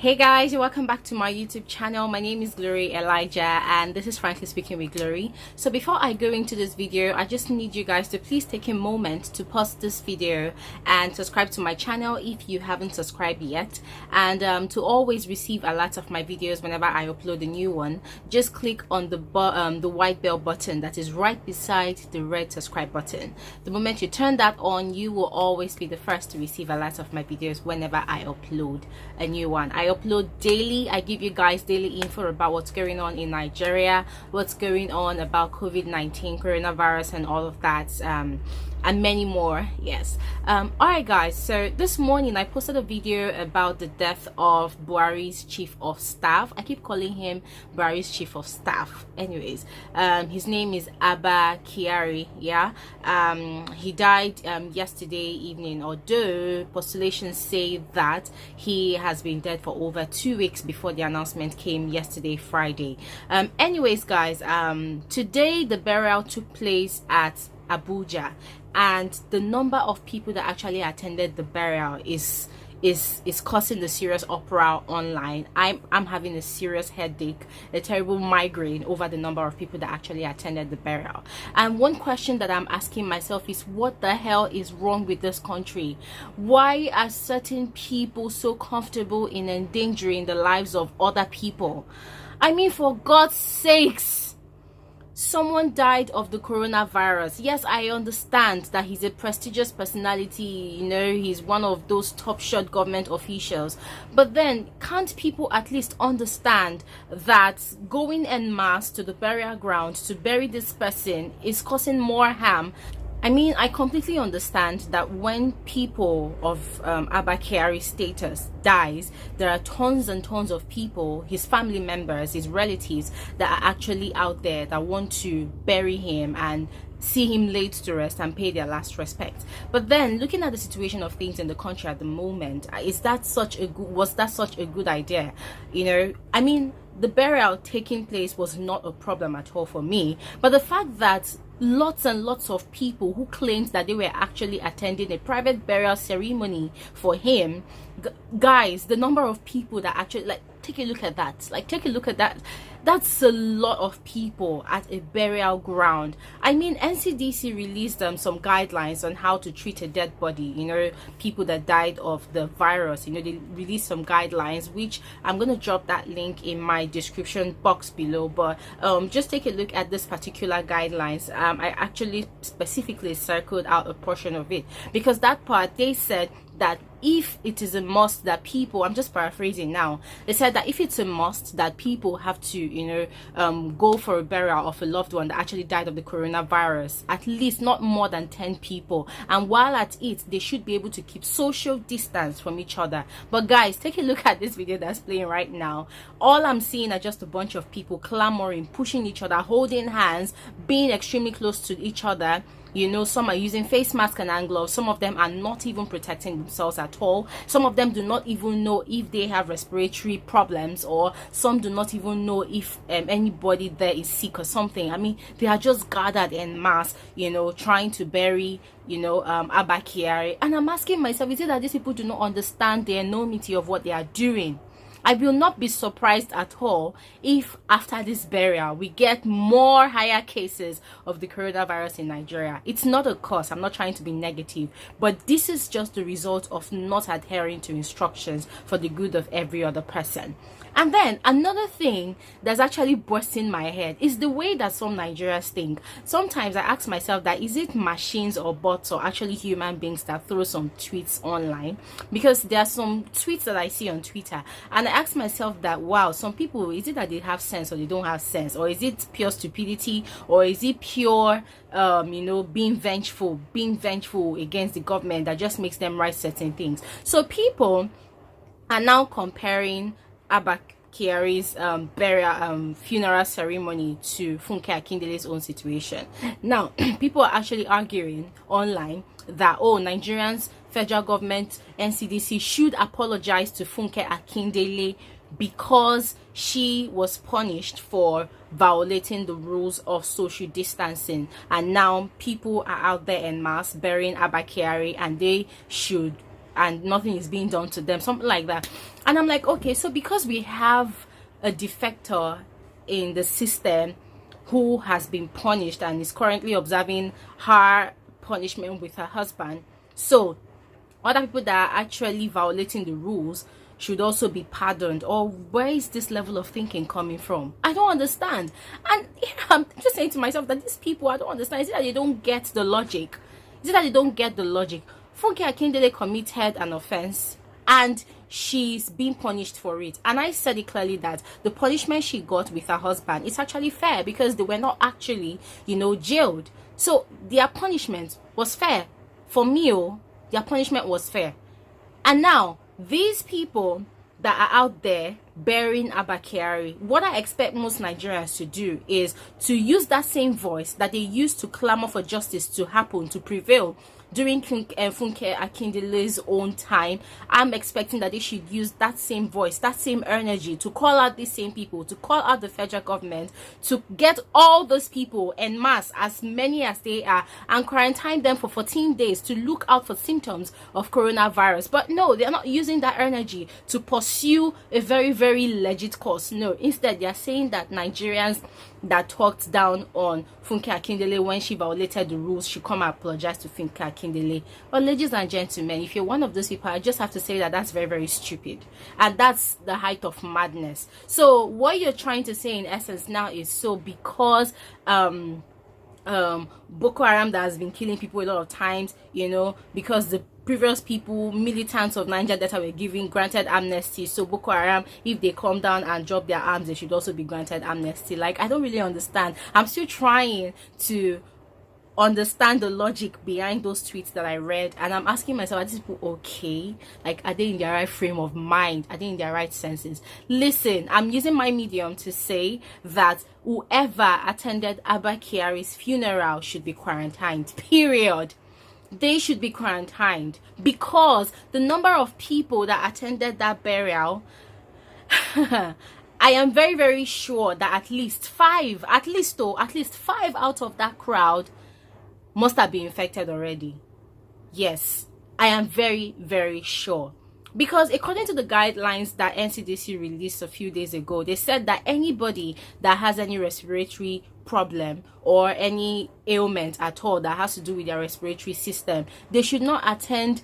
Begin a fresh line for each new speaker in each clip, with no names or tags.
Hey guys, welcome back to my YouTube channel. My name is Glory Elijah and this is Frankly Speaking with Glory. So before I go into this video, I just need you guys to please take a moment to pause this video and subscribe to my channel if you haven't subscribed yet, and to always receive alerts of my videos whenever I upload a new one, just click on the white bell button that is right beside the red subscribe button. The moment you turn that on, you will always be the first to receive alerts of my videos whenever I upload a new one. I upload daily. I give you guys daily info about what's going on in Nigeria, what's going on about COVID-19, coronavirus, and all of that, and many more. Yes. All right guys, so this morning I posted a video about the death of Buhari's chief of staff. I keep calling him Buhari's chief of staff. Anyways, his name is Abba Kyari'S. Yeah. He died yesterday evening, although postulations say that he has been dead for over 2 weeks before the announcement came yesterday, Friday. Anyways guys, today the burial took place at Abuja, and the number of people that actually attended the burial is causing the serious uproar online. I'm having a serious headache, a terrible migraine over the number of people that actually attended the burial. And one question that I'm asking myself is, what the hell is wrong with this country? Why are certain people so comfortable in endangering the lives of other people? I mean, for God's sakes. Someone died of the coronavirus. Yes, I understand that he's a prestigious personality, you know, he's one of those top shot government officials, but then can't people at least understand that going en masse to the burial ground to bury this person is causing more harm? I mean, I completely understand that when people of Abba Kyari'S status dies, there are tons and tons of people, his family members, his relatives, that are actually out there that want to bury him and see him laid to rest and pay their last respect. But then, looking at the situation of things in the country at the moment, was that such a good idea? You know, I mean, the burial taking place was not a problem at all for me, but the fact that lots and lots of people who claimed that they were actually attending a private burial ceremony for him, guys, the number of people that actually, take a look at that, that's a lot of people at a burial ground. I mean, NCDC released some guidelines on how to treat a dead body, you know, people that died of the virus. You know, they released some guidelines, which I'm going to drop that link in my description box below. But just take a look at this particular guidelines. I actually specifically circled out a portion of it, because that part, they said that if it is a must that people, I'm just paraphrasing now, they said that if it's a must that people have to, you know, go for a burial of a loved one that actually died of the coronavirus, at least not more than 10 people, and while at it, they should be able to keep social distance from each other. But guys, take a look at this video that's playing right now. All I'm seeing are just a bunch of people clamoring, pushing each other, holding hands, being extremely close to each other. You know, some are using face masks and hand gloves. Some of them are not even protecting themselves at all. Some of them do not even know if they have respiratory problems, or some do not even know if anybody there is sick or something. I mean, they are just gathered en masse, you know, trying to bury, you know, Abba Kyari'S. And I'm asking myself, is it that these people do not understand the enormity of what they are doing? I will not be surprised at all if after this burial we get more higher cases of the coronavirus in Nigeria. It's not a cause, I'm not trying to be negative, but this is just the result of not adhering to instructions for the good of every other person. And then another thing that's actually bursting my head is the way that some Nigerians think. Sometimes I ask myself that, is it machines or bots or actually human beings that throw some tweets online? Because there are some tweets that I see on Twitter, and I ask myself that, wow, some people, is it that they have sense or they don't have sense, or is it pure stupidity, or is it pure you know, being vengeful against the government that just makes them write certain things? So people are now comparing Abba Kyari'S burial funeral ceremony to Funke Akindele's own situation. Now, people are actually arguing online that, oh, Nigerians, federal government, NCDC should apologize to Funke Akindele because she was punished for violating the rules of social distancing, and now people are out there en masse burying Abba Kyari'S, and they should and nothing is being done to them, something like that. And I'm like, okay, so because we have a defector in the system who has been punished and is currently observing her punishment with her husband, so other people that are actually violating the rules should also be pardoned? Or where is this level of thinking coming from? I don't understand. And I'm just saying to myself that these people, I don't understand. Is it that they don't get the logic? Is it that they don't get the logic? Funke Akindele committed an offense and she's being punished for it, and I said it clearly that the punishment she got with her husband is actually fair because they were not actually, jailed. So their punishment was fair. For me, their punishment was fair. And now these people that are out there burying Abba Kyari, what I expect most Nigerians to do is to use that same voice that they used to clamor for justice to happen, to prevail during Funke Akindele's own time. I'm expecting that they should use that same voice, that same energy to call out these same people, to call out the federal government, to get all those people en masse, as many as they are, and quarantine them for 14 days to look out for symptoms of coronavirus. But no, they're not using that energy to pursue a very, very legit cause. No, instead they are saying that Nigerians that talked down on Funke Akindele when she violated the rules should come and apologize to Funke Akindele. Well, ladies and gentlemen, if you're one of those people, I just have to say that that's very, very stupid, and that's the height of madness. So what you're trying to say in essence now is, so because Boko Haram that has been killing people a lot of times, because the previous people, militants of Niger Delta, were given granted amnesty, so Boko Haram, if they come down and drop their arms, they should also be granted amnesty. Like, I don't really understand. I'm still trying to understand the logic behind those tweets that I read, and I'm asking myself, are these people okay? Like, are they in their right frame of mind? Are they in their right senses? Listen, I'm using my medium to say that whoever attended Abba Kyari'S funeral should be quarantined, period. They should be quarantined, because the number of people that attended that burial, I am very, very sure that at least five out of that crowd must have been infected already. Yes, I am very, very sure. Because according to the guidelines that NCDC released a few days ago, they said that anybody that has any respiratory problem or any ailment at all that has to do with their respiratory system, they should not attend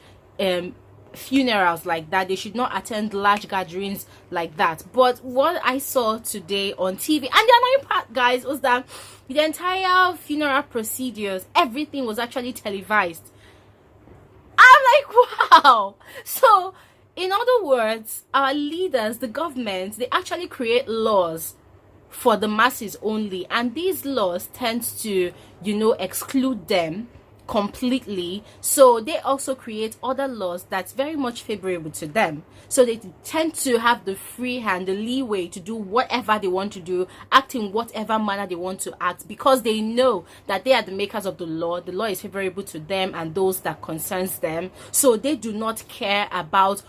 funerals like that. They should not attend large gatherings like that. But what I saw today on TV, and the annoying part, guys, was that the entire funeral procedures, everything was actually televised. I'm like, wow. So in other words, our leaders, the government, they actually create laws for the masses only, and these laws tend to, exclude them completely. So they also create other laws that's very much favorable to them, so they tend to have the free hand, the leeway to do whatever they want to do, act in whatever manner they want to act, because they know that they are the makers of the law is favorable to them and those that concerns them. So they do not care about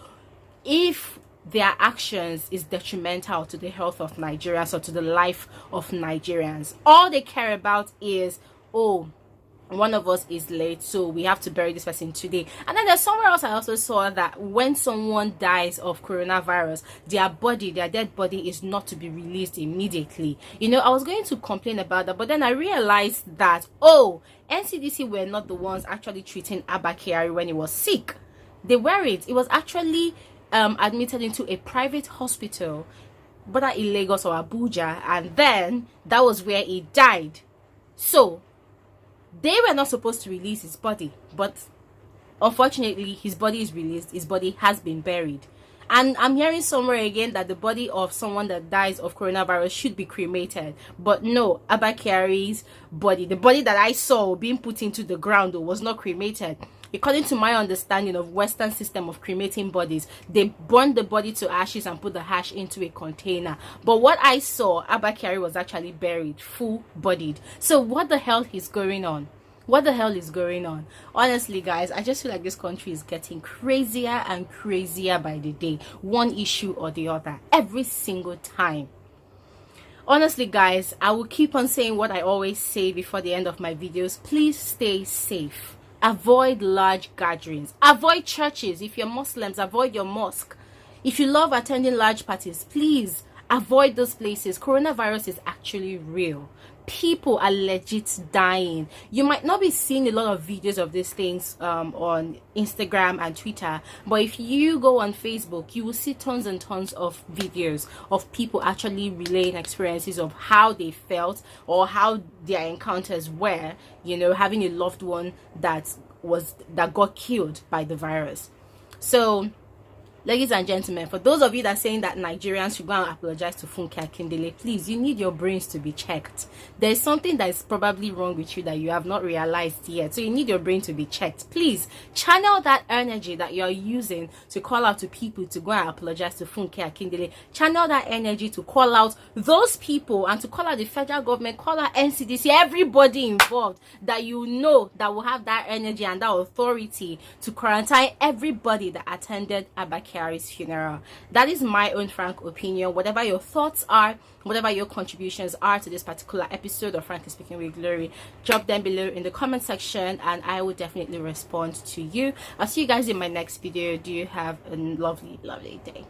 if their actions is detrimental to the health of Nigerians or to the life of Nigerians. All they care about is, oh, one of us is late, so we have to bury this person today. And then there's somewhere else I also saw that when someone dies of coronavirus, their dead body is not to be released immediately. I was going to complain about that, but then I realized that, NCDC were not the ones actually treating Abba Kyari when he was sick. They weren't. It was actually admitted into a private hospital, whether in Lagos or Abuja, and then that was where he died. So they were not supposed to release his body, but unfortunately his body is released. His body has been buried. And I'm hearing somewhere again that the body of someone that dies of coronavirus should be cremated. But no, Abba Kyari'S body, the body that I saw being put into the ground, was not cremated. According to my understanding of Western system of cremating bodies, they burn the body to ashes and put the ash into a container. But what I saw, Abba Kyari was actually buried, full-bodied. So what the hell is going on? What the hell is going on? Honestly, guys, I just feel like this country is getting crazier and crazier by the day. One issue or the other, every single time. Honestly, guys, I will keep on saying what I always say before the end of my videos. Please stay safe. avoid large gatherings, avoid churches. If you're Muslims, avoid your mosque. If you love attending large parties, please avoid those places. Coronavirus is actually real. People are legit dying. You might not be seeing a lot of videos of these things on Instagram and Twitter, but if you go on Facebook, you will see tons and tons of videos of people actually relaying experiences of how they felt or how their encounters were, you know, having a loved one that got killed by the virus. So ladies and gentlemen, for those of you that are saying that Nigerians should go and apologize to Funke Akindele, please, you need your brains to be checked. There's something that is probably wrong with you that you have not realized yet. So you need your brain to be checked. Please, channel that energy that you're using to call out to people to go and apologize to Funke Akindele. Channel that energy to call out those people and to call out the federal government, call out NCDC, everybody involved that you know that will have that energy and that authority to quarantine everybody that attended Abba Kyari'S funeral. That is my own frank opinion. Whatever your thoughts are, whatever your contributions are to this particular episode of Frankly Speaking with Glory, drop them below in the comment section and I will definitely respond to you. I'll see you guys in my next video. Do you have a lovely day.